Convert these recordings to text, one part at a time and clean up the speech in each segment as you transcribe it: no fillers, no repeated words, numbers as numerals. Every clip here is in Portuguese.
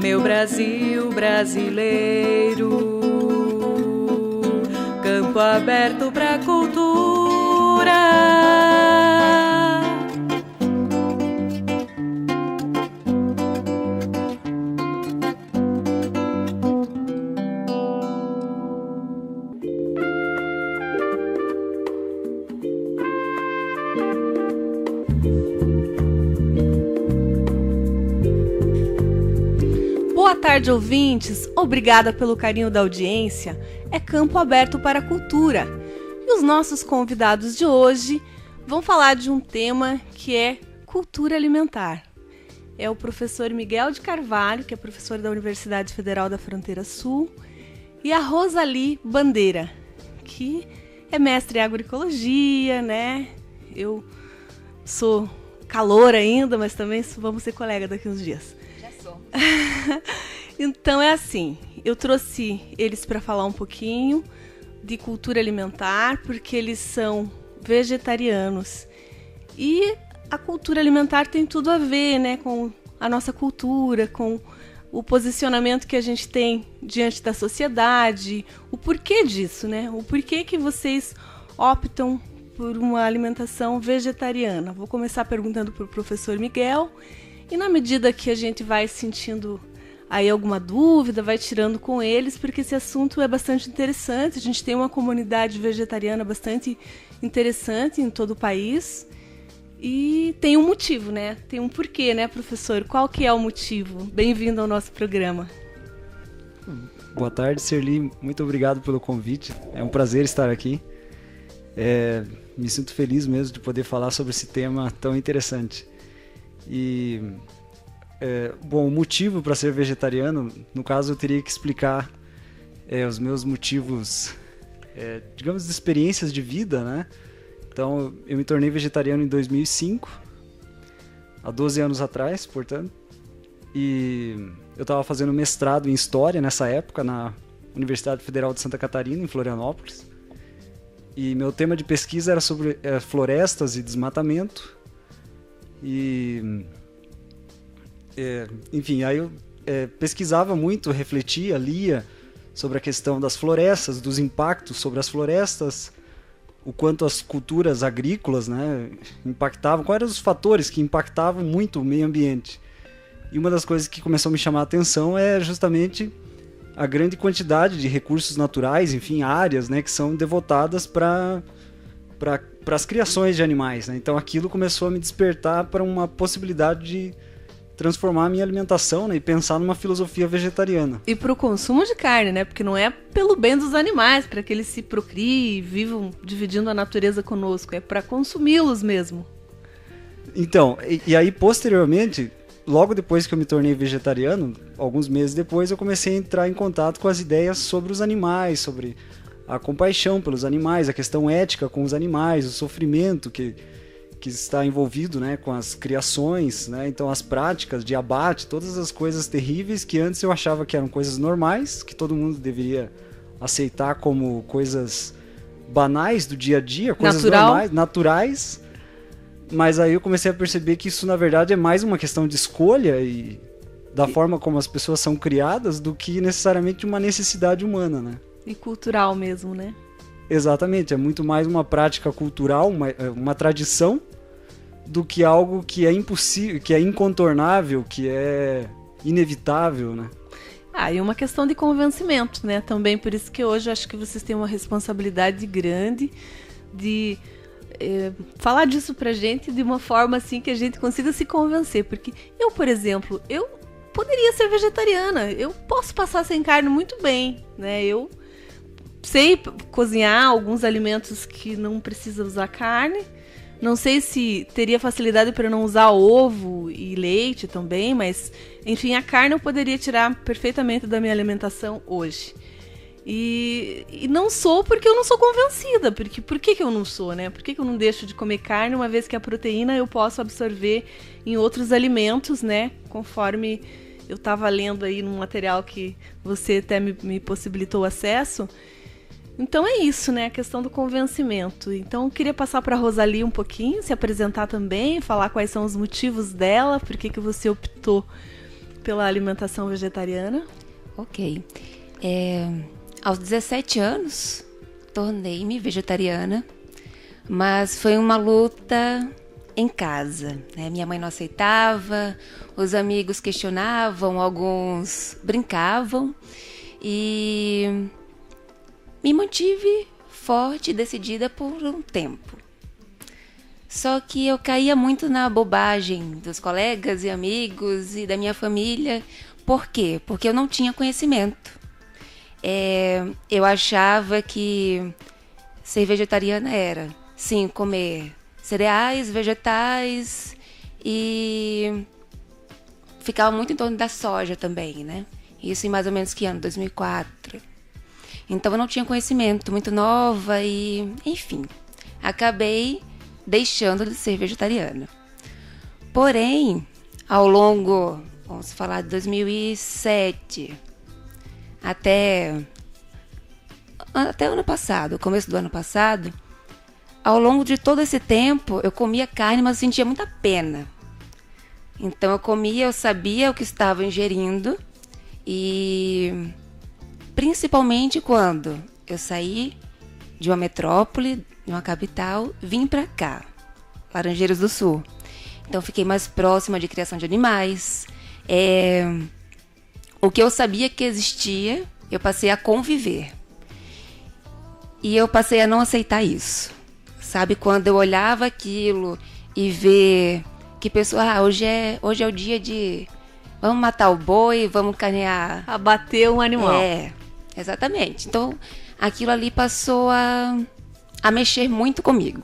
meu Brasil brasileiro, campo aberto pra cultura. Boa tarde, ouvintes! Obrigada pelo carinho da audiência. É Campo Aberto para a Cultura. E os nossos convidados de hoje vão falar de um tema que é cultura alimentar. É o professor Miguel de Carvalho, que é professor da Universidade Federal da Fronteira Sul, e a Rosali Bandeira, que é mestre em agroecologia, né? Eu sou caloura ainda, mas também vamos ser colega daqui uns dias. Então é assim, eu trouxe eles para falar um pouquinho de cultura alimentar, porque eles são vegetarianos. E a cultura alimentar tem tudo a ver, né, com a nossa cultura, com o posicionamento que a gente tem diante da sociedade, o porquê disso, né? O porquê que vocês optam por uma alimentação vegetariana. Vou começar perguntando para o professor Miguel. E na medida que a gente vai sentindo aí alguma dúvida, vai tirando com eles, porque esse assunto é bastante interessante. A gente tem uma comunidade vegetariana bastante interessante em todo o país. E tem um motivo, né? Tem um porquê, né, professor? Qual que é o motivo? Bem-vindo ao nosso programa. Boa tarde, Serli. Muito obrigado pelo convite. É um prazer estar aqui. Me sinto feliz mesmo de poder falar sobre esse tema tão interessante. E, o motivo para ser vegetariano, no caso eu teria que explicar os meus motivos, digamos, de experiências de vida, né? Então, eu me tornei vegetariano em 2005, há 12 anos atrás, portanto, e eu estava fazendo mestrado em História nessa época, na Universidade Federal de Santa Catarina, em Florianópolis, e meu tema de pesquisa era sobre florestas e desmatamento. E, enfim, aí eu pesquisava muito, refletia, lia sobre a questão das florestas, dos impactos sobre as florestas, o quanto as culturas agrícolas, né, impactavam, quais eram os fatores que impactavam muito o meio ambiente. E uma das coisas que começou a me chamar a atenção é justamente a grande quantidade de recursos naturais, enfim, áreas, né, que são devotadas para as criações de animais, né? Então aquilo começou a me despertar para uma possibilidade de transformar a minha alimentação, né? E pensar numa filosofia vegetariana. E para o consumo de carne, né? Porque não é pelo bem dos animais, para que eles se procriem e vivam dividindo a natureza conosco, é para consumi-los mesmo. Então, e aí posteriormente, logo depois que eu me tornei vegetariano, alguns meses depois, eu comecei a entrar em contato com as ideias sobre os animais, sobre a compaixão pelos animais, a questão ética com os animais, o sofrimento que está envolvido, né, com as criações, né, então as práticas de abate, todas as coisas terríveis que antes eu achava que eram coisas normais, que todo mundo deveria aceitar como coisas banais do dia a dia, coisas normais, naturais, mas aí eu comecei a perceber que isso na verdade é mais uma questão de escolha e da forma como as pessoas são criadas do que necessariamente uma necessidade humana, né? E cultural mesmo, né? Exatamente, é muito mais uma prática cultural, uma tradição, do que algo que é impossível, que é incontornável, que é inevitável, né? E uma questão de convencimento, né? Também por isso que hoje eu acho que vocês têm uma responsabilidade grande de falar disso pra gente de uma forma assim que a gente consiga se convencer. Porque eu, por exemplo, eu poderia ser vegetariana, eu posso passar sem carne muito bem, né? Eu sei cozinhar alguns alimentos que não precisa usar carne. Não sei se teria facilidade para não usar ovo e leite também, mas, enfim, a carne eu poderia tirar perfeitamente da minha alimentação hoje. E não sou porque eu não sou convencida. Porque, por que eu não sou, né? Por que eu não deixo de comer carne, uma vez que a proteína eu posso absorver em outros alimentos, né? Conforme eu estava lendo aí num material que você até me possibilitou acesso. Então é isso, né? A questão do convencimento. Então eu queria passar para a Rosalie um pouquinho, se apresentar também, falar quais são os motivos dela, por que você optou pela alimentação vegetariana. Ok. Aos 17 anos, tornei-me vegetariana, mas foi uma luta em casa, né? Minha mãe não aceitava, os amigos questionavam, alguns brincavam e me mantive forte e decidida por um tempo. Só que eu caía muito na bobagem dos colegas e amigos e da minha família. Por quê? Porque eu não tinha conhecimento. Eu achava que ser vegetariana era, sim, comer cereais, vegetais e ficava muito em torno da soja também, né? Isso em mais ou menos que ano? 2004. Então eu não tinha conhecimento, muito nova e, enfim, acabei deixando de ser vegetariana. Porém, ao longo, vamos falar de 2007 até o ano passado, começo do ano passado, ao longo de todo esse tempo, eu comia carne, mas eu sentia muita pena. Então eu comia, eu sabia o que estava ingerindo e principalmente quando eu saí de uma metrópole, de uma capital, vim para cá, Laranjeiras do Sul. Então fiquei mais próxima de criação de animais. O que eu sabia que existia, eu passei a conviver. E eu passei a não aceitar isso. Sabe, quando eu olhava aquilo e ver que pessoa, hoje é o dia de vamos matar o boi, vamos carnear, Abater um animal. Exatamente. Então, aquilo ali passou a mexer muito comigo.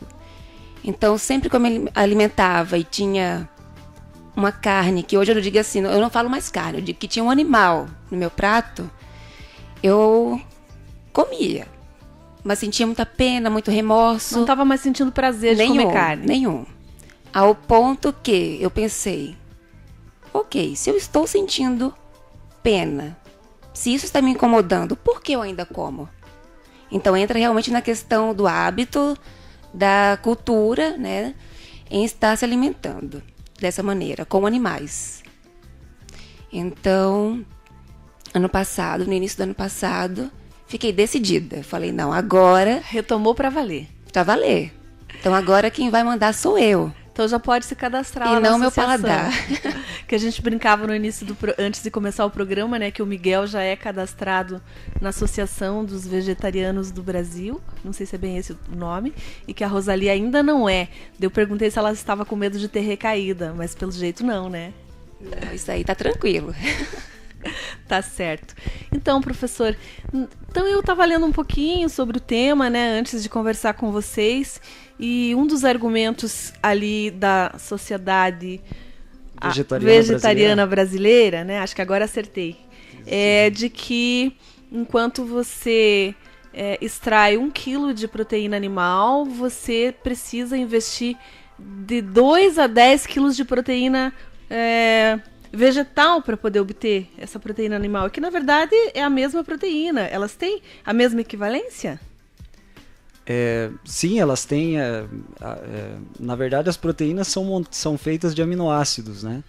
Então, sempre que eu me alimentava e tinha uma carne, que hoje eu não digo assim, eu não falo mais carne, eu digo que tinha um animal no meu prato, eu comia. Mas sentia muita pena, muito remorso. Não estava mais sentindo prazer de comer carne. Nenhum. Ao ponto que eu pensei, ok, se eu estou sentindo pena, se isso está me incomodando, por que eu ainda como? Então entra realmente na questão do hábito, da cultura, né, em estar se alimentando dessa maneira, com animais. Então, no início do ano passado, fiquei decidida. Falei, não, agora... Retomou para valer. Pra valer. Então agora quem vai mandar sou eu. Então já pode se cadastrar lá na não associação. Meu paladar. Que a gente brincava no início, antes de começar o programa, né? Que o Miguel já é cadastrado na Associação dos Vegetarianos do Brasil. Não sei se é bem esse o nome. E que a Rosalie ainda não é. Eu perguntei se ela estava com medo de ter recaída. Mas pelo jeito não, né? Não, isso aí tá tranquilo. Tá certo. Então, professor, eu estava lendo um pouquinho sobre o tema, né, antes de conversar com vocês, e um dos argumentos ali da sociedade vegetariana brasileira, né, acho que agora acertei, é de que enquanto você extrai 1 quilo de proteína animal, você precisa investir de 2 a 10 quilos de proteína vegetal para poder obter essa proteína animal, que na verdade é a mesma proteína. Elas têm a mesma equivalência? Sim, elas têm. Na verdade, as proteínas são feitas de aminoácidos, né?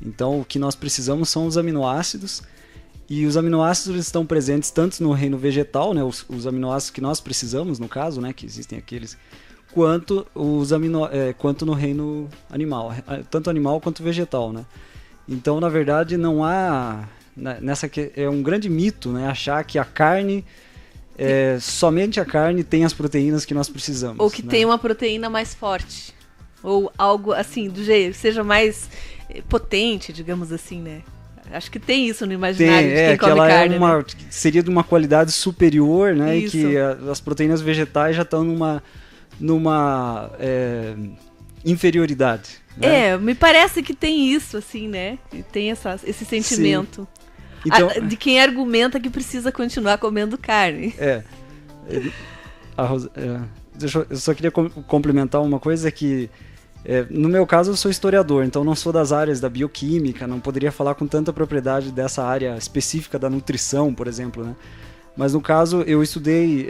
Então, o que nós precisamos são os aminoácidos, e os aminoácidos estão presentes tanto no reino vegetal, né? Os aminoácidos que nós precisamos, no caso, né? Que existem aqueles, quanto no reino animal, tanto animal quanto vegetal, né? Então, na verdade, não há... é um grande mito, né, achar que a carne, somente a carne tem as proteínas que nós precisamos. Ou que né? tem uma proteína mais forte. Ou algo assim, do jeito, seja mais potente, digamos assim, né? Acho que tem isso no imaginário de quem come ela carne, né? Seria de uma qualidade superior, né? Isso. E que as proteínas vegetais já estão numa inferioridade. Né? Me parece que tem isso, assim, né? E tem esse sentimento. Então, de quem argumenta que precisa continuar comendo carne. Eu só queria complementar uma coisa que, no meu caso, eu sou historiador, então não sou das áreas da bioquímica, não poderia falar com tanta propriedade dessa área específica da nutrição, por exemplo, né? Mas no caso, eu estudei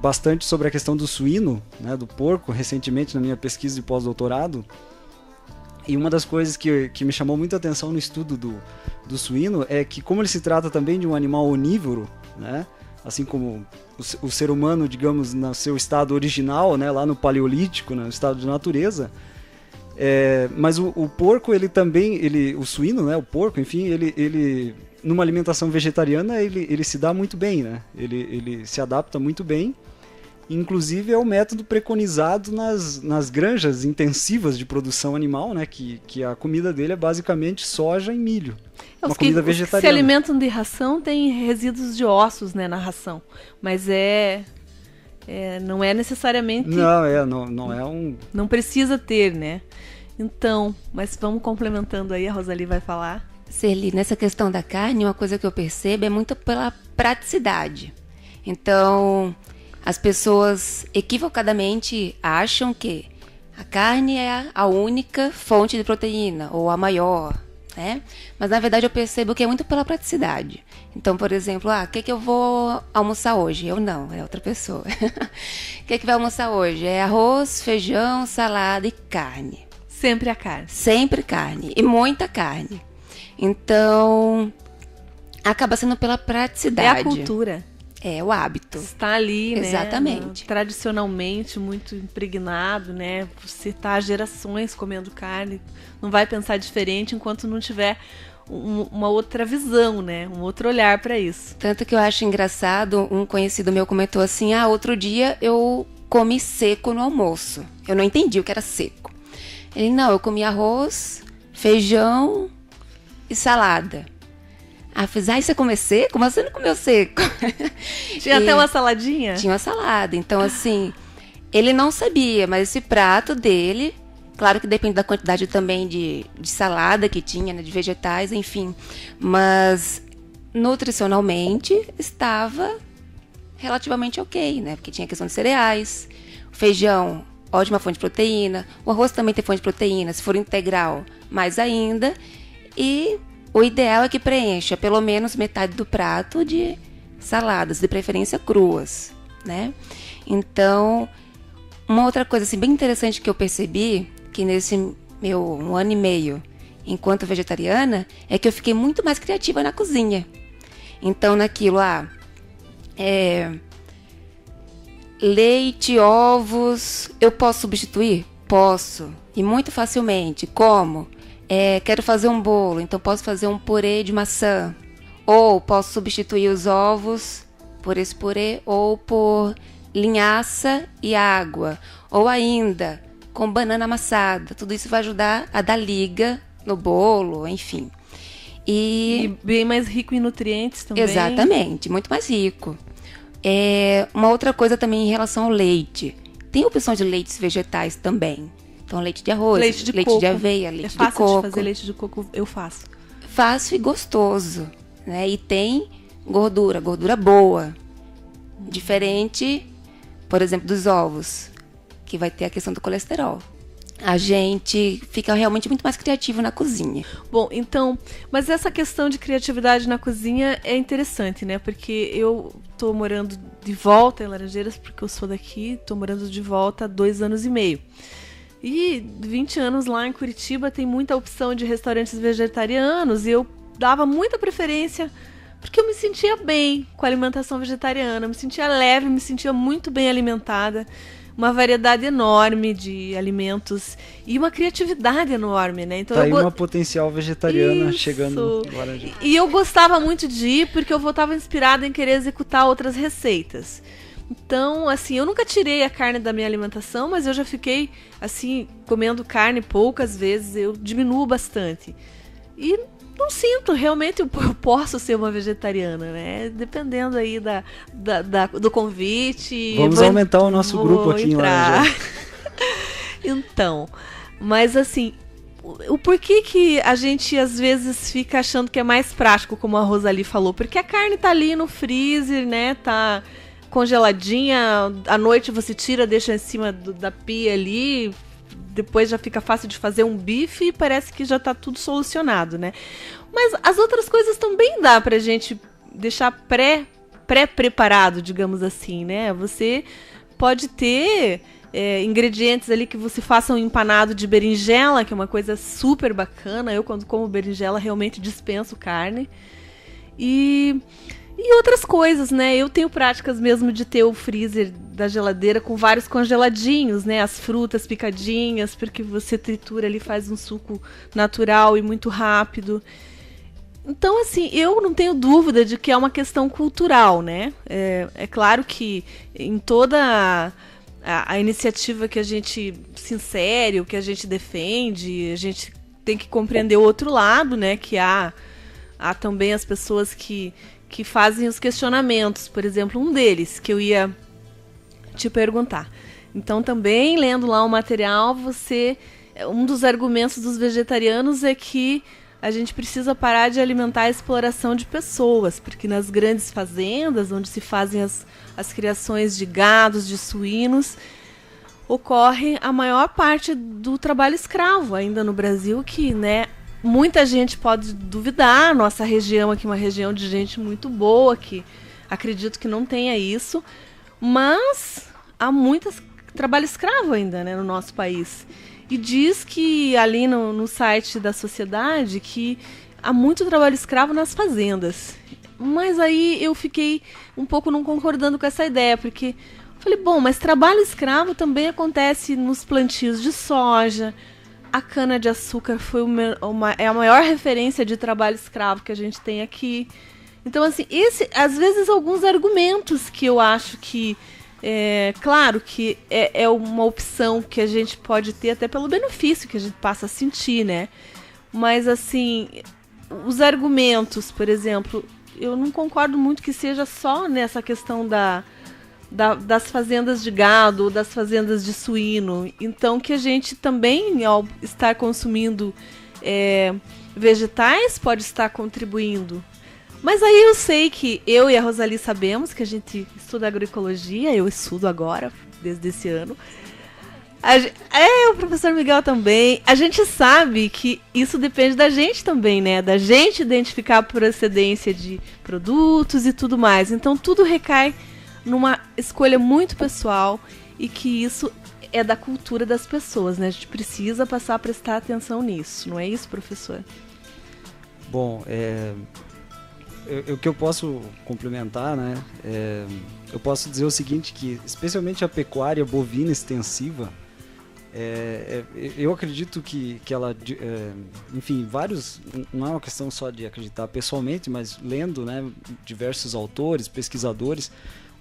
bastante sobre a questão do suíno, né, do porco, recentemente na minha pesquisa de pós-doutorado. E uma das coisas que me chamou muita atenção no estudo do suíno é que, como ele se trata também de um animal onívoro, né, assim como o ser humano, digamos, no seu estado original, né, lá no Paleolítico, no estado de natureza, mas o porco, ele também, o suíno, né, o porco, enfim, ele numa alimentação vegetariana, ele se dá muito bem, né, ele se adapta muito bem. Inclusive é o método preconizado nas granjas intensivas de produção animal, né? Que a comida dele é basicamente soja e milho. Uma comida vegetariana. Os que se alimentam de ração têm resíduos de ossos, né, na ração. Mas não é necessariamente... Não é um... Não precisa ter, né? Então, mas vamos complementando aí, a Rosalie vai falar. Serli, nessa questão da carne, uma coisa que eu percebo é muito pela praticidade. Então... As pessoas equivocadamente acham que a carne é a única fonte de proteína, ou a maior, né? Mas, na verdade, eu percebo que é muito pela praticidade. Então, por exemplo, o que eu vou almoçar hoje? Eu não, é outra pessoa. O que vai almoçar hoje? É arroz, feijão, salada e carne. Sempre a carne. Sempre carne, e muita carne. Então, acaba sendo pela praticidade. É a cultura. É o hábito. Está ali, né? Exatamente. Tradicionalmente muito impregnado, né? Você está há gerações comendo carne, não vai pensar diferente enquanto não tiver uma outra visão, né? Um outro olhar para isso. Tanto que eu acho engraçado, um conhecido meu comentou assim, outro dia eu comi seco no almoço. Eu não entendi o que era seco. Ele, não, eu comi arroz, feijão e salada. Eu fiz, você comeu seco? Mas você não comeu seco? Tinha até uma saladinha? Tinha uma salada. Então, assim, ele não sabia, mas esse prato dele, claro que depende da quantidade também de salada que tinha, né, de vegetais, enfim. Mas, nutricionalmente, estava relativamente ok, né? Porque tinha questão de cereais, feijão, ótima fonte de proteína. O arroz também tem fonte de proteína, se for integral, mais ainda. E... o ideal é que preencha pelo menos metade do prato de saladas, de preferência cruas, né? Então, uma outra coisa assim, bem interessante que eu percebi, que nesse meu 1 ano e meio, enquanto vegetariana, é que eu fiquei muito mais criativa na cozinha. Então, naquilo, leite, ovos, eu posso substituir? Posso, e muito facilmente. Como? Quero fazer um bolo, então posso fazer um purê de maçã. Ou posso substituir os ovos por esse purê, ou por linhaça e água. Ou ainda, com banana amassada. Tudo isso vai ajudar a dar liga no bolo, enfim. E bem mais rico em nutrientes também. Exatamente, muito mais rico. Uma outra coisa também em relação ao leite. Tem opção de leites vegetais também. Então, leite de arroz, leite de aveia, leite de coco. É fácil de fazer leite de coco, eu faço. Fácil e gostoso, né? E tem gordura boa. Diferente, por exemplo, dos ovos, que vai ter a questão do colesterol. A gente fica realmente muito mais criativo na cozinha. Bom, então, mas essa questão de criatividade na cozinha é interessante, né? Porque eu tô morando de volta em Laranjeiras, porque eu sou daqui, tô morando de volta há 2 anos e meio. E 20 anos lá em Curitiba tem muita opção de restaurantes vegetarianos e eu dava muita preferência porque eu me sentia bem com a alimentação vegetariana, me sentia leve, me sentia muito bem alimentada, uma variedade enorme de alimentos e uma criatividade enorme, né? Então, tá aí uma potencial vegetariana chegando agora. E eu gostava muito de ir porque eu voltava inspirada em querer executar outras receitas. Então, assim, eu nunca tirei a carne da minha alimentação, mas eu já fiquei, assim, comendo carne poucas vezes, eu diminuo bastante. E não sinto, realmente eu posso ser uma vegetariana, né? Dependendo aí do convite. Vamos aumentar o nosso grupo aqui entrar. Lá. Então, mas assim, o porquê que a gente às vezes fica achando que é mais prático, como a Rosalie falou? Porque a carne tá ali no freezer, né? Tá congeladinha, à noite você tira, deixa em cima da pia ali, depois já fica fácil de fazer um bife e parece que já tá tudo solucionado, né? Mas as outras coisas também dá pra gente deixar pré-preparado, digamos assim, né? Você pode ter ingredientes ali que você faça um empanado de berinjela, que é uma coisa super bacana. Eu, quando como berinjela, realmente dispenso carne. E outras coisas, né? Eu tenho práticas mesmo de ter o freezer da geladeira com vários congeladinhos, né? As frutas picadinhas, porque você tritura ali, faz um suco natural e muito rápido. Então, assim, eu não tenho dúvida de que é uma questão cultural, né? É claro que em toda a iniciativa que a gente se insere, o que a gente defende, a gente tem que compreender o outro lado, né? Que há também as pessoas que fazem os questionamentos. Por exemplo, um deles que eu ia te perguntar. Então, também, lendo lá o material, um dos argumentos dos vegetarianos é que a gente precisa parar de alimentar a exploração de pessoas, porque nas grandes fazendas, onde se fazem as criações de gados, de suínos, ocorre a maior parte do trabalho escravo ainda no Brasil, que, né, muita gente pode duvidar. Nossa região aqui é uma região de gente muito boa, que acredito que não tenha isso, mas há muito trabalho escravo ainda, né, no nosso país. E diz que ali no site da sociedade que há muito trabalho escravo nas fazendas. Mas aí eu fiquei um pouco não concordando com essa ideia, porque falei, bom, mas trabalho escravo também acontece nos plantios de soja. A cana-de-açúcar é a maior referência de trabalho escravo que a gente tem aqui. Então, assim, às vezes alguns argumentos que eu acho que claro que é uma opção que a gente pode ter até pelo benefício que a gente passa a sentir, né? Mas, assim, os argumentos, por exemplo, eu não concordo muito que seja só nessa questão das fazendas de gado ou das fazendas de suíno. Então, que a gente também, ao estar consumindo vegetais, pode estar contribuindo. Mas aí eu sei que eu e a Rosali sabemos que a gente estuda agroecologia, eu estudo agora, desde esse ano. O professor Miguel também. A gente sabe que isso depende da gente também, né? Da gente identificar a procedência de produtos e tudo mais. Então tudo recai numa escolha muito pessoal e que isso é da cultura das pessoas, né? A gente precisa passar a prestar atenção nisso, não é isso, professor? Bom, o que eu posso complementar, né? Eu posso dizer o seguinte, que especialmente a pecuária bovina extensiva, eu acredito que ela, enfim, não é uma questão só de acreditar pessoalmente, mas lendo, né, diversos autores, pesquisadores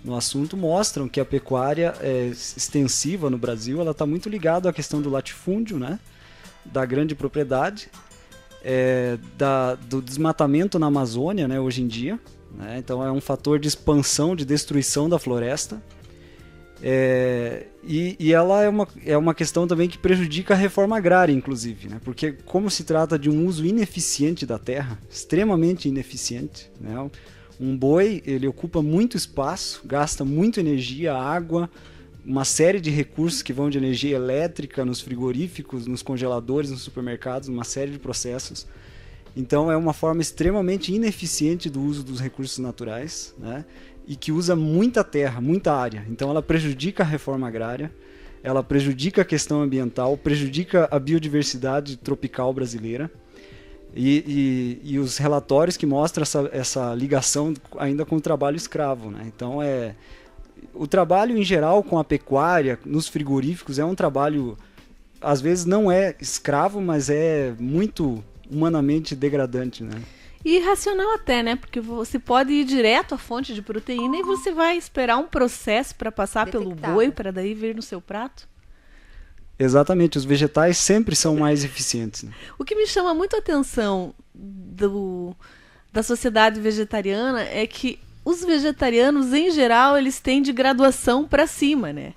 no assunto mostram que a pecuária extensiva no Brasil, ela está muito ligada à questão do latifúndio, né, da grande propriedade, do desmatamento na Amazônia, né, hoje em dia, né? Então é um fator de expansão, de destruição da floresta, e ela é uma questão também que prejudica a reforma agrária, inclusive, né? Porque como se trata de um uso ineficiente da terra, extremamente ineficiente, né? Um boi, ele ocupa muito espaço, gasta muita energia, água, uma série de recursos que vão de energia elétrica nos frigoríficos, nos congeladores, nos supermercados, uma série de processos. Então é uma forma extremamente ineficiente do uso dos recursos naturais, né? E que usa muita terra, muita área. Então ela prejudica a reforma agrária, ela prejudica a questão ambiental, prejudica a biodiversidade tropical brasileira. E os relatórios que mostram essa ligação ainda com o trabalho escravo, né? Então o trabalho em geral com a pecuária, nos frigoríficos, é um trabalho, às vezes não é escravo, mas é muito humanamente degradante, né? E irracional até, né? Porque você pode ir direto à fonte de proteína e você vai esperar um processo para passar pelo boi, para daí vir no seu prato. Exatamente, os vegetais sempre são mais eficientes, né? O que me chama muito a atenção da sociedade vegetariana é que os vegetarianos, em geral, eles têm de graduação para cima, né?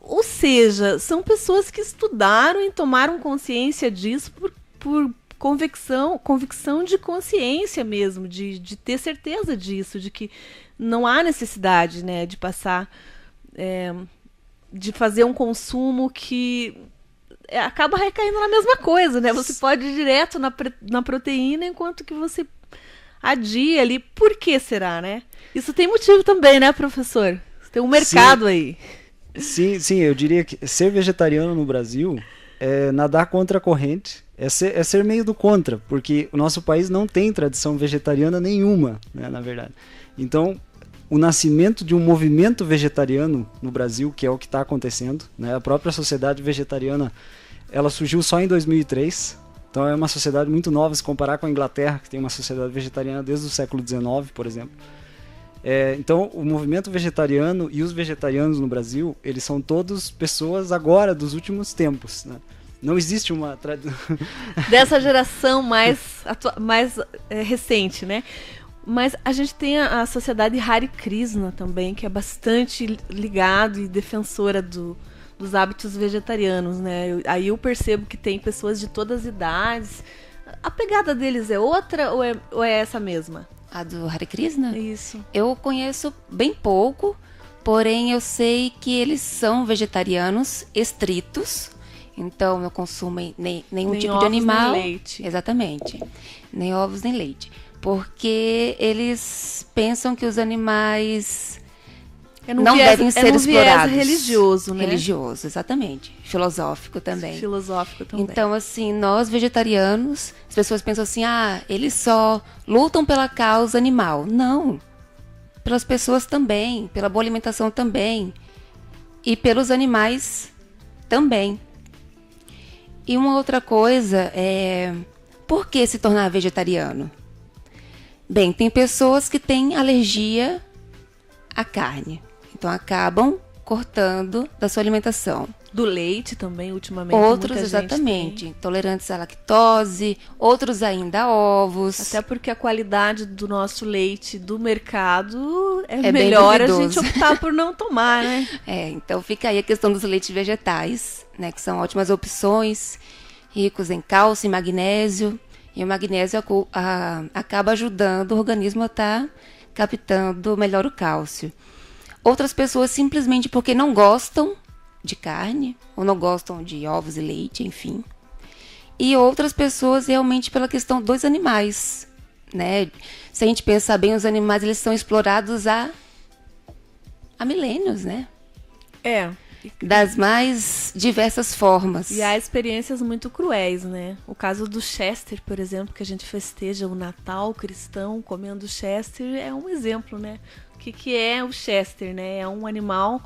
Ou seja, são pessoas que estudaram e tomaram consciência disso por convicção de consciência mesmo, de ter certeza disso, de que não há necessidade, né, de passar, de fazer um consumo que acaba recaindo na mesma coisa, né? Você pode ir direto na proteína, enquanto que você adia ali. Por que será, né? Isso tem motivo também, né, professor? Tem um mercado aí. Sim, eu diria que ser vegetariano no Brasil é nadar contra a corrente, é ser meio do contra, porque o nosso país não tem tradição vegetariana nenhuma, né, na verdade. Então, o nascimento de um movimento vegetariano no Brasil, que é o que está acontecendo, né, a própria sociedade vegetariana, ela surgiu só em 2003, então é uma sociedade muito nova se comparar com a Inglaterra, que tem uma sociedade vegetariana desde o século XIX, por exemplo. Então, o movimento vegetariano e os vegetarianos no Brasil, eles são todos pessoas agora, dos últimos tempos, né? Não existe uma dessa geração mais recente, né? Mas a gente tem a sociedade Hare Krishna também, que é bastante ligado e defensora dos hábitos vegetarianos, né? Aí eu percebo que tem pessoas de todas as idades. A pegada deles é outra ou é essa mesma? A do Hare Krishna? Isso. Eu conheço bem pouco, porém eu sei que eles são vegetarianos estritos, então não consumem nenhum tipo de animal. Nem leite. Exatamente. Nem ovos, nem leite. Porque eles pensam que os animais não devem ser explorados. É religioso, né? Religioso, exatamente. Filosófico também. Filosófico também. Então, assim, nós vegetarianos, as pessoas pensam assim, eles só lutam pela causa animal. Não. Pelas pessoas também, pela boa alimentação também. E pelos animais também. E uma outra coisa é, por que se tornar vegetariano? Bem, tem pessoas que têm alergia à carne. Então acabam cortando da sua alimentação. Do leite também, ultimamente. Outros, exatamente, intolerantes à lactose, outros ainda a ovos. Até porque a qualidade do nosso leite do mercado é melhor a gente optar por não tomar, né? Então fica aí a questão dos leites vegetais, né, que são ótimas opções, ricos em cálcio e magnésio. E o magnésio acaba ajudando o organismo a estar captando melhor o cálcio. Outras pessoas simplesmente porque não gostam de carne, ou não gostam de ovos e leite, enfim. E outras pessoas realmente pela questão dos animais, né? Se a gente pensar bem, os animais eles são explorados há milênios, né? Das mais diversas formas. E há experiências muito cruéis, né? O caso do Chester, por exemplo, que a gente festeja o Natal cristão comendo Chester, é um exemplo, né? O que é o Chester, né? É um animal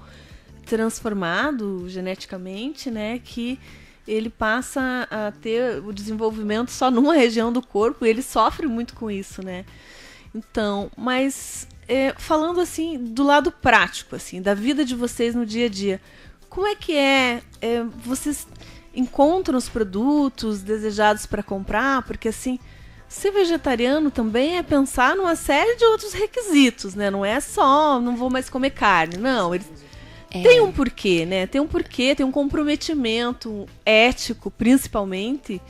transformado geneticamente, né? Que ele passa a ter o desenvolvimento só numa região do corpo e ele sofre muito com isso, né? Então, mas falando assim do lado prático, assim, da vida de vocês no dia a dia, como é que vocês encontram os produtos desejados para comprar? Porque assim, ser vegetariano também é pensar numa série de outros requisitos, né? Não é só, não vou mais comer carne, não. Tem um porquê, né? Tem um comprometimento ético, principalmente.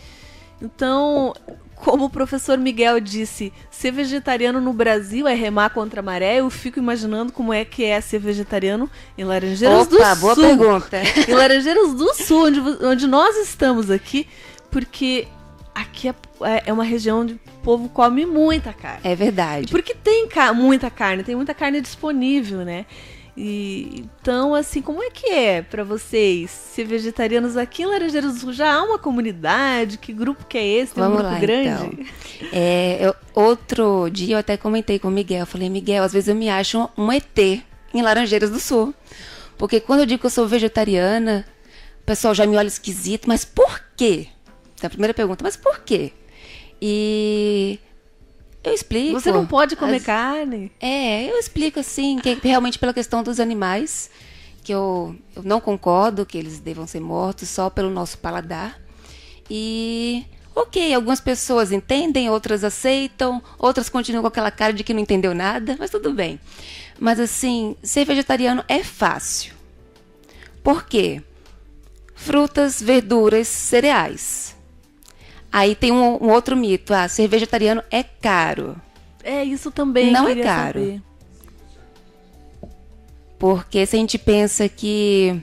Então, como o professor Miguel disse, ser vegetariano no Brasil é remar contra a maré. Eu fico imaginando como é que é ser vegetariano em Laranjeiras do Sul. Boa pergunta. Em Laranjeiras do Sul, onde nós estamos aqui, porque aqui é uma região onde o povo come muita carne. É verdade. E porque tem muita carne disponível, né? Então, assim, como é que é para vocês ser vegetarianos aqui em Laranjeiras do Sul? Já há uma comunidade? Que grupo que é esse? Tem um grupo grande? Então. Outro dia eu até comentei com o Miguel. Eu falei, Miguel, às vezes eu me acho um ET em Laranjeiras do Sul. Porque quando eu digo que eu sou vegetariana, o pessoal já me olha esquisito. Mas por quê? Essa é a primeira pergunta. Mas por quê? E eu explico. Você não pode comer carne? Eu explico assim, que realmente pela questão dos animais, que eu não concordo que eles devam ser mortos só pelo nosso paladar. E, ok, algumas pessoas entendem, outras aceitam, outras continuam com aquela cara de que não entendeu nada, mas tudo bem. Mas assim, ser vegetariano é fácil. Por quê? Frutas, verduras, cereais. Aí tem um outro mito, ser vegetariano é caro. Isso também. Não é caro. Saber. Porque se a gente pensa que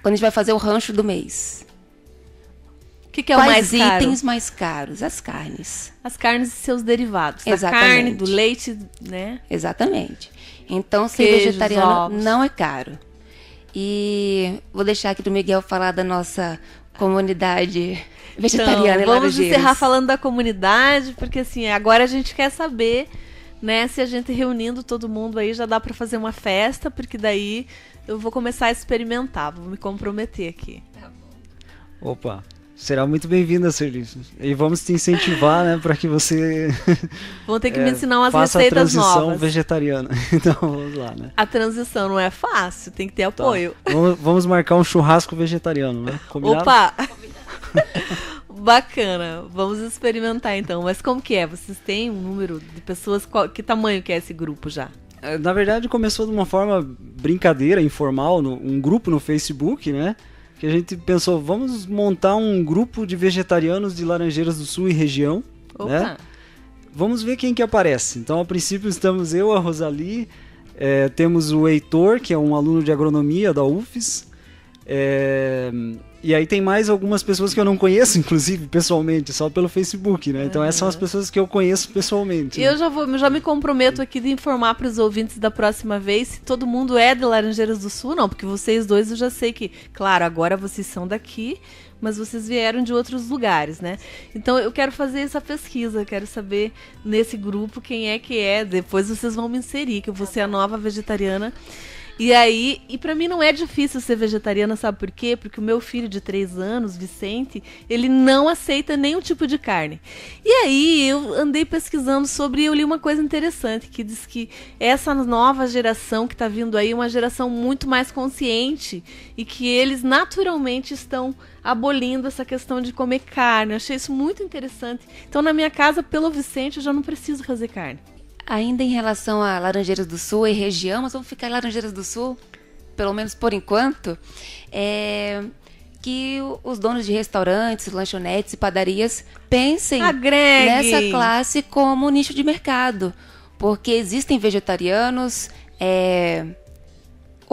quando a gente vai fazer o rancho do mês, que é o mais Quais caro? itens mais caros? As carnes. As carnes e seus derivados. Da Exatamente. carne, do leite, né? Exatamente. Então, ser Queijos, vegetariano ovos. não é caro. E vou deixar aqui do Miguel falar da nossa comunidade vegetariana em Vamos Laranjeiras. encerrar falando da comunidade, porque assim, agora a gente quer saber, né, se a gente reunindo todo mundo aí já dá para fazer uma festa, porque daí eu vou começar a experimentar, vou me comprometer aqui. Opa, será muito bem-vinda, Serli. E vamos te incentivar, né, para que você Vão ter que me ensinar umas faça a receitas transição novas. vegetariana. Então vamos lá, né? A transição não é fácil, tem que ter Tá. apoio. Vamos marcar um churrasco vegetariano, né? Combinado? Opa! Bacana, vamos experimentar então. Mas como que é? Vocês têm um número de pessoas? Que tamanho que é esse grupo já? Na verdade, começou de uma forma brincadeira, informal, um grupo no Facebook, né? Que a gente pensou, vamos montar um grupo de vegetarianos de Laranjeiras do Sul e região, Opa! né? Vamos ver quem que aparece. Então, a princípio, estamos eu, a Rosali, temos o Heitor, que é um aluno de agronomia da UFES, e aí tem mais algumas pessoas que eu não conheço, inclusive, pessoalmente, só pelo Facebook, né? Então essas são as pessoas que eu conheço pessoalmente. Eu já me comprometo aqui de informar para os ouvintes da próxima vez se todo mundo é de Laranjeiras do Sul, não, porque vocês dois eu já sei que, claro, agora vocês são daqui, mas vocês vieram de outros lugares, né? Então eu quero fazer essa pesquisa, quero saber nesse grupo quem é que é, depois vocês vão me inserir, que eu vou ser a nova vegetariana. E aí, pra mim não é difícil ser vegetariana, sabe por quê? Porque o meu filho de 3 anos, Vicente, ele não aceita nenhum tipo de carne. E aí eu andei pesquisando sobre e eu li uma coisa interessante, que diz que essa nova geração que tá vindo aí é uma geração muito mais consciente e que eles naturalmente estão abolindo essa questão de comer carne. Eu achei isso muito interessante. Então na minha casa, pelo Vicente, eu já não preciso fazer carne. Ainda em relação a Laranjeiras do Sul e região, mas vamos ficar em Laranjeiras do Sul, pelo menos por enquanto, que os donos de restaurantes, lanchonetes e padarias pensem Agregue. nessa classe como nicho de mercado, porque existem vegetarianos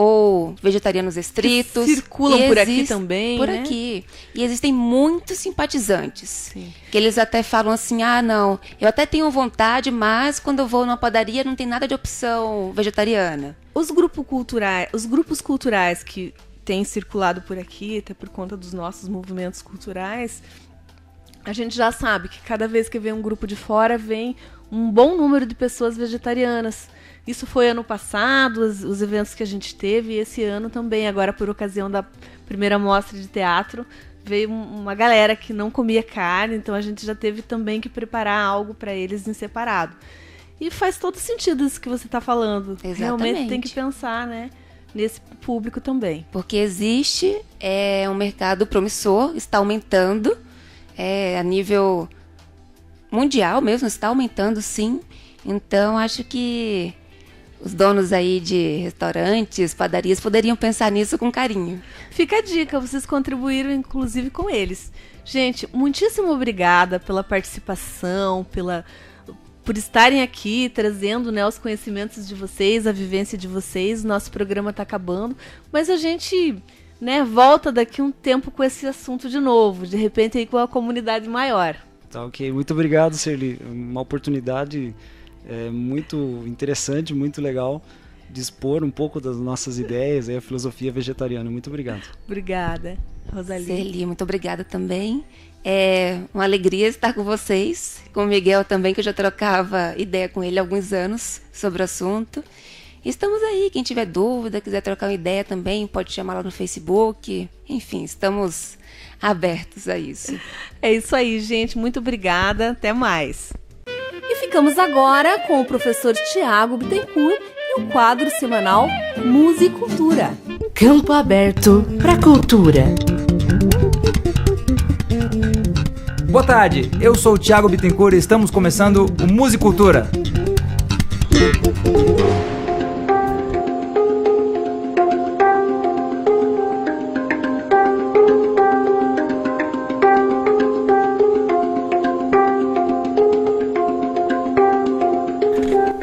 ou vegetarianos estritos. Que circulam e por aqui também, Por né? aqui. E existem muitos simpatizantes. Sim. Que eles até falam assim, não, eu até tenho vontade, mas quando eu vou numa padaria não tem nada de opção vegetariana. Os grupos culturais que têm circulado por aqui, até por conta dos nossos movimentos culturais, a gente já sabe que cada vez que vem um grupo de fora, vem um bom número de pessoas vegetarianas. Isso foi ano passado, os eventos que a gente teve, e esse ano também, agora por ocasião da primeira mostra de teatro, veio uma galera que não comia carne, então a gente já teve também que preparar algo para eles em separado. E faz todo sentido isso que você está falando. Exatamente. Realmente tem que pensar, né, nesse público também. Porque existe um mercado promissor, está aumentando a nível mundial mesmo, está aumentando sim. Então acho que os donos aí de restaurantes, padarias, poderiam pensar nisso com carinho. Fica a dica, vocês contribuíram inclusive com eles. Gente, muitíssimo obrigada pela participação, por estarem aqui trazendo, né, os conhecimentos de vocês, a vivência de vocês. Nosso programa está acabando, mas a gente, né, volta daqui um tempo com esse assunto de novo, de repente aí com a comunidade maior. Tá, ok. Muito obrigado, Serli. Uma oportunidade muito interessante, muito legal de expor um pouco das nossas ideias e a filosofia vegetariana. Muito obrigado. Obrigada, Rosali. Serli, muito obrigada também. É uma alegria estar com vocês, com o Miguel também, que eu já trocava ideia com ele há alguns anos sobre o assunto. Estamos aí, quem tiver dúvida, quiser trocar uma ideia também, pode chamar lá no Facebook. Enfim, estamos abertos a isso. É isso aí, gente. Muito obrigada. Até mais. E ficamos agora com o professor Tiago Bittencourt e o quadro semanal Musicultura. Campo aberto para cultura. Boa tarde, eu sou o Tiago Bittencourt e estamos começando o Musicultura.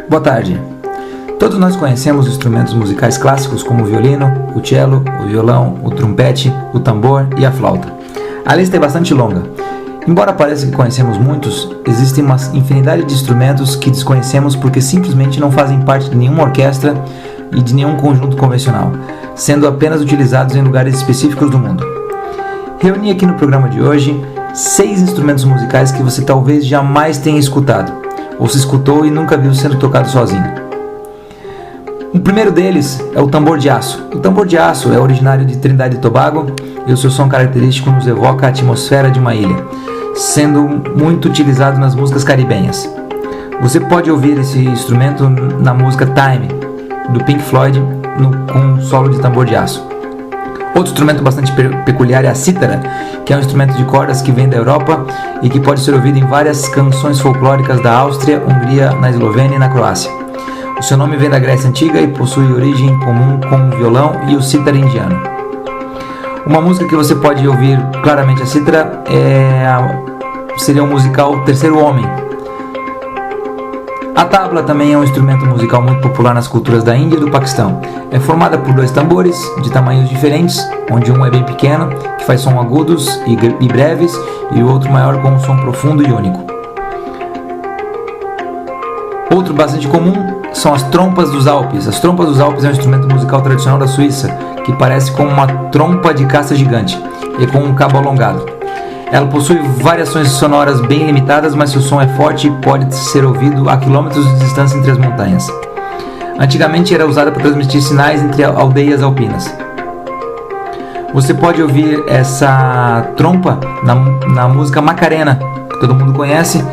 Boa tarde. Todos nós conhecemos instrumentos musicais clássicos como o violino, o cello, o violão, o trompete, o tambor e a flauta. A lista é bastante longa. Embora pareça que conhecemos muitos, existem uma infinidade de instrumentos que desconhecemos porque simplesmente não fazem parte de nenhuma orquestra e de nenhum conjunto convencional, sendo apenas utilizados em lugares específicos do mundo. Reuni aqui no programa de hoje 6 instrumentos musicais que você talvez jamais tenha escutado, ou se escutou e nunca viu sendo tocado sozinho. O primeiro deles é o tambor de aço. O tambor de aço é originário de Trindade e Tobago e o seu som característico nos evoca a atmosfera de uma ilha, sendo muito utilizado nas músicas caribenhas. Você pode ouvir esse instrumento na música Time, do Pink Floyd, com um solo de tambor de aço. Outro instrumento bastante peculiar é a cítara, que é um instrumento de cordas que vem da Europa e que pode ser ouvido em várias canções folclóricas da Áustria, Hungria, na Eslovênia e na Croácia. O seu nome vem da Grécia Antiga e possui origem comum com o violão e o cítara indiano. Uma música que você pode ouvir claramente a cítara seria o musical Terceiro Homem. A tabla também é um instrumento musical muito popular nas culturas da Índia e do Paquistão. É formada por 2 tambores de tamanhos diferentes, onde um é bem pequeno, que faz som agudos e breves, e o outro maior com um som profundo e único. Outro bastante comum são as trompas dos Alpes. As trompas dos Alpes é um instrumento musical tradicional da Suíça, que parece com uma trompa de caça gigante e com um cabo alongado. Ela possui variações sonoras bem limitadas, mas seu som é forte e pode ser ouvido a quilômetros de distância entre as montanhas. Antigamente era usada para transmitir sinais entre aldeias alpinas. Você pode ouvir essa trompa na música Macarena, que todo mundo conhece,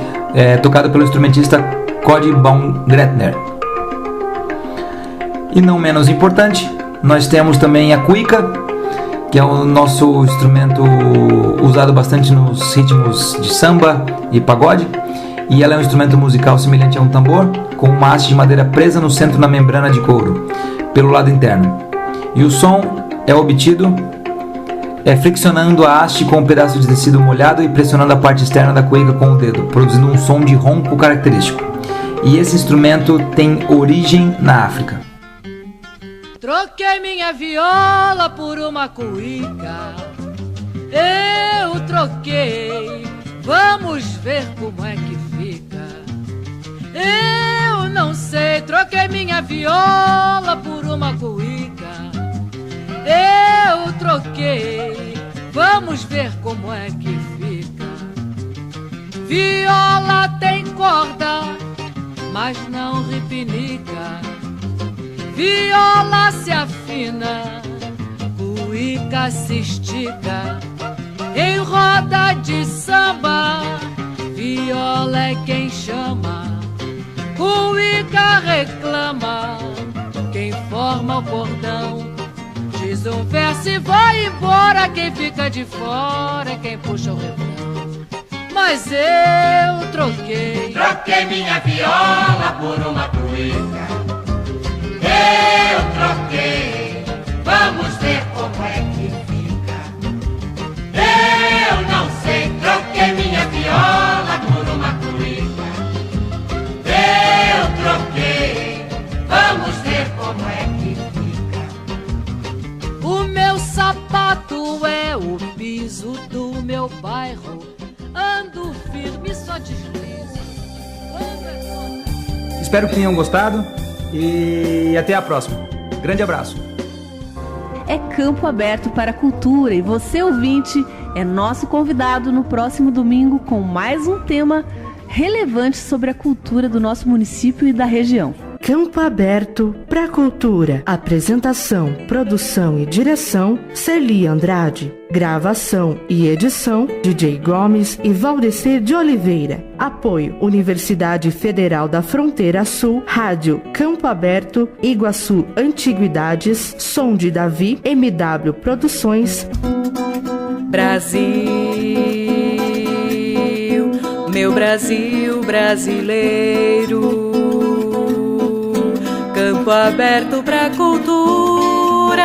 tocada pelo instrumentista Cody Baumgärtner. E não menos importante, nós temos também a cuíca, que é o nosso instrumento usado bastante nos ritmos de samba e pagode, e ela é um instrumento musical semelhante a um tambor, com uma haste de madeira presa no centro da membrana de couro, pelo lado interno. E o som é obtido friccionando a haste com um pedaço de tecido molhado e pressionando a parte externa da cuíca com o dedo, produzindo um som de ronco característico. E esse instrumento tem origem na África. Troquei minha viola por uma cuíca, eu troquei, vamos ver como é que fica. Eu não sei, troquei minha viola por uma cuíca, eu troquei, vamos ver como é que fica. Viola tem corda, mas não repinica. Viola se afina, cuíca se estica. Em roda de samba, viola é quem chama, cuíca reclama. Quem forma o cordão diz um verso e vai embora. Quem fica de fora é quem puxa o refrão. Mas eu troquei minha viola por uma cuíca. Eu troquei, vamos ver como é que fica. Eu não sei, troquei minha viola por uma cuíca. Eu troquei, vamos ver como é que fica. O meu sapato é o piso do meu bairro. Ando firme, só deslizo. Espero que tenham gostado e até a próxima. Grande abraço. É campo aberto para a cultura e você, ouvinte, é nosso convidado no próximo domingo com mais um tema relevante sobre a cultura do nosso município e da região. Campo Aberto para a Cultura. Apresentação, produção e direção, Celi Andrade. Gravação e edição, DJ Gomes e Valdecir de Oliveira. Apoio, Universidade Federal da Fronteira Sul, Rádio Campo Aberto, Iguaçu Antiguidades, Som de Davi, MW Produções. Brasil, meu Brasil brasileiro. Campo aberto pra cultura.